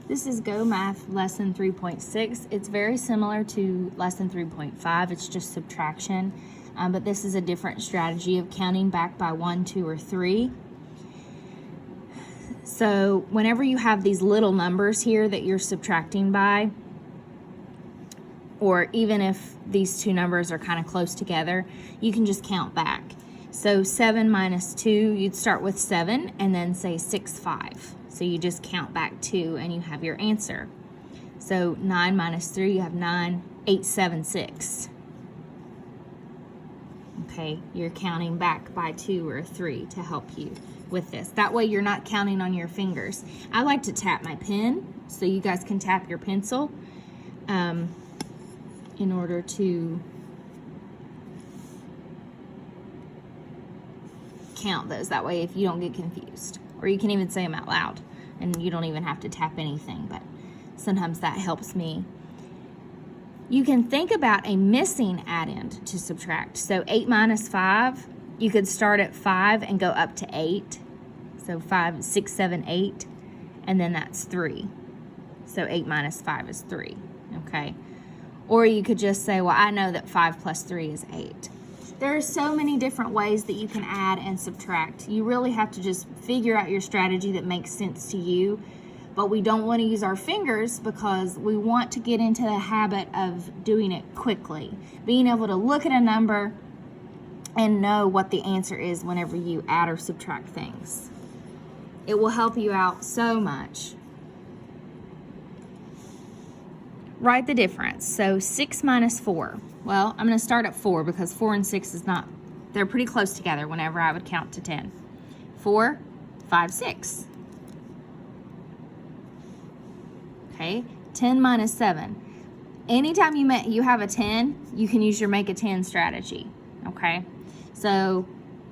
This is Go Math Lesson 3.6. It's very similar to Lesson 3.5. It's just subtraction, but this is a different strategy of counting back by 1, 2, or 3. So whenever you have these little numbers here that you're subtracting by, or even if these two numbers are kind of close together, you can just count back. So 7 minus 2, you'd start with 7 and then say 6, 5. So you just count back 2 and you have your answer. So 9 minus 3, you have 9, 8, 7, 6. Okay, you're counting back by 2 or 3 to help you with this. That way you're not counting on your fingers. I like to tap my pen, so you guys can tap your pencil in order to count those. That way if you don't get confused. Or you can even say them out loud and you don't even have to tap anything, but sometimes that helps me. You can think about a missing addend to subtract. So 8 minus 5, you could start at 5 and go up to 8. So 5, 6, 7, 8, and then that's 3. So 8 minus 5 is 3, okay? Or you could just say, well, I know that 5 plus 3 is 8. There are so many different ways that you can add and subtract. You really have to just figure out your strategy that makes sense to you. But we don't want to use our fingers because we want to get into the habit of doing it quickly. Being able to look at a number and know what the answer is whenever you add or subtract things. It will help you out so much. Write the difference. So 6 minus 4. Well, I'm going to start at 4 because 4 and 6 is not, they're pretty close together whenever I would count to 10. 4, 5, 6. Okay, 10 minus 7. Anytime you have a 10, you can use your make a 10 strategy. Okay, so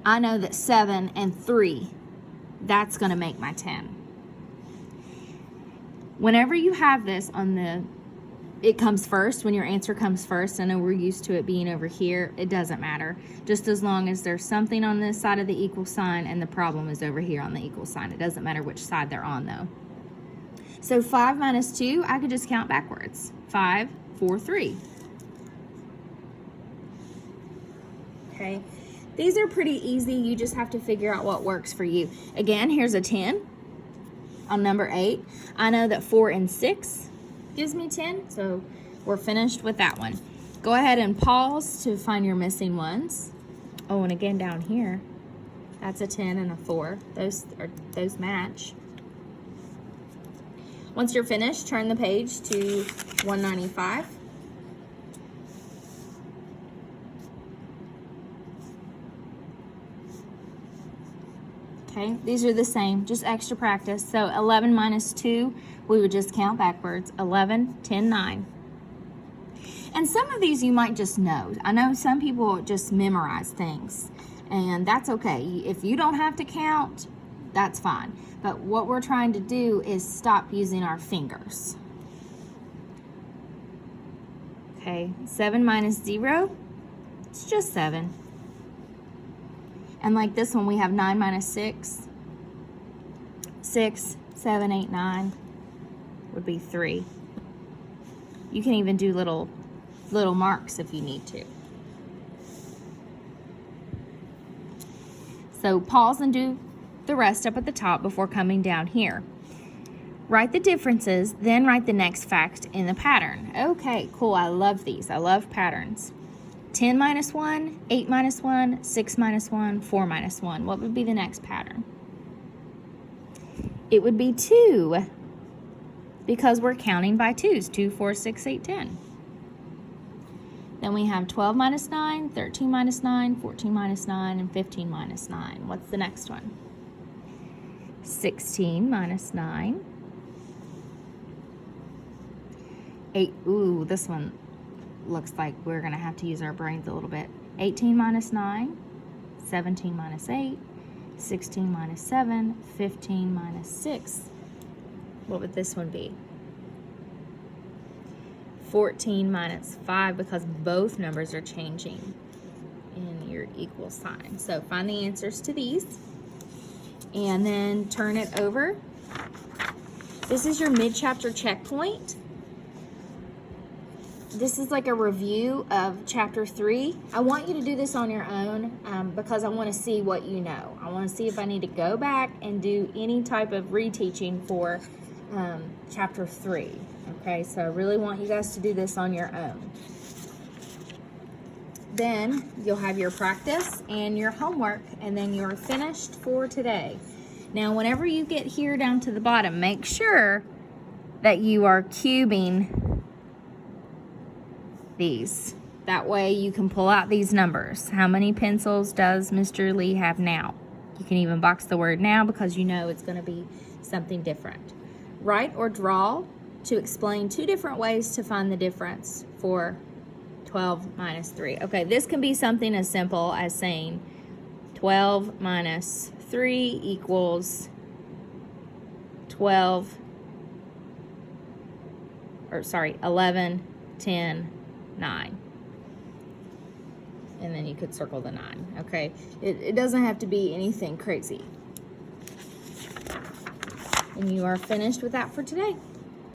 I know that 7 and 3, that's going to make my 10. Whenever you have this on it comes first, when your answer comes first. I know we're used to it being over here. It doesn't matter. Just as long as there's something on this side of the equal sign and the problem is over here on the equal sign. It doesn't matter which side they're on though. So 5 minus 2, I could just count backwards. 5, 4, 3. Okay. These are pretty easy. You just have to figure out what works for you. Again, here's a 10 on number 8. I know that 4 and 6 gives me 10, so we're finished with that one. Go ahead and pause to find your missing ones. Oh, and again down here, that's a 10 and a 4. Those match. Once you're finished, turn the page to 195. Okay, these are the same, just extra practice. So 11 minus 2, we would just count backwards. 11, 10, 9. And some of these you might just know. I know some people just memorize things, and that's okay. If you don't have to count, that's fine. But what we're trying to do is stop using our fingers. Okay, 7 minus 0, it's just 7. And like this one, we have 9 minus 6. 6, 7, 8, 9 would be 3. You can even do little marks if you need to. So pause and do the rest up at the top before coming down here. Write the differences, then write the next fact in the pattern. Okay, cool. I love these. I love patterns. 10 minus 1, 8 minus 1, 6 minus 1, 4 minus 1. What would be the next pattern? It would be 2, because we're counting by 2s. 2, 4, 6, 8, 10. Then we have 12 minus 9, 13 minus 9, 14 minus 9, and 15 minus 9. What's the next one? 16 minus 9. 8, ooh, this one looks like we're going to have to use our brains a little bit. 18 minus 9, 17 minus 8, 16 minus 7, 15 minus 6. What would this one be? 14 minus 5, because both numbers are changing in your equal sign. So find the answers to these and then turn it over This is your mid-chapter checkpoint. This is like a review of chapter 3. I want you to do this on your own because I want to see what you know. I want to see if I need to go back and do any type of reteaching for chapter 3. Okay, so I really want you guys to do this on your own. Then you'll have your practice and your homework, and then you're finished for today. Now, whenever you get here down to the bottom, make sure that you are cubing these. That way you can pull out these numbers. How many pencils does Mr. Lee have now? You can even box the word now because you know it's going to be something different. Write or draw to explain 2 different ways to find the difference for 12 minus 3. Okay, this can be something as simple as saying 12 minus 3 equals 11, 10, 9. And then you could circle the 9, okay? It doesn't have to be anything crazy. And you are finished with that for today.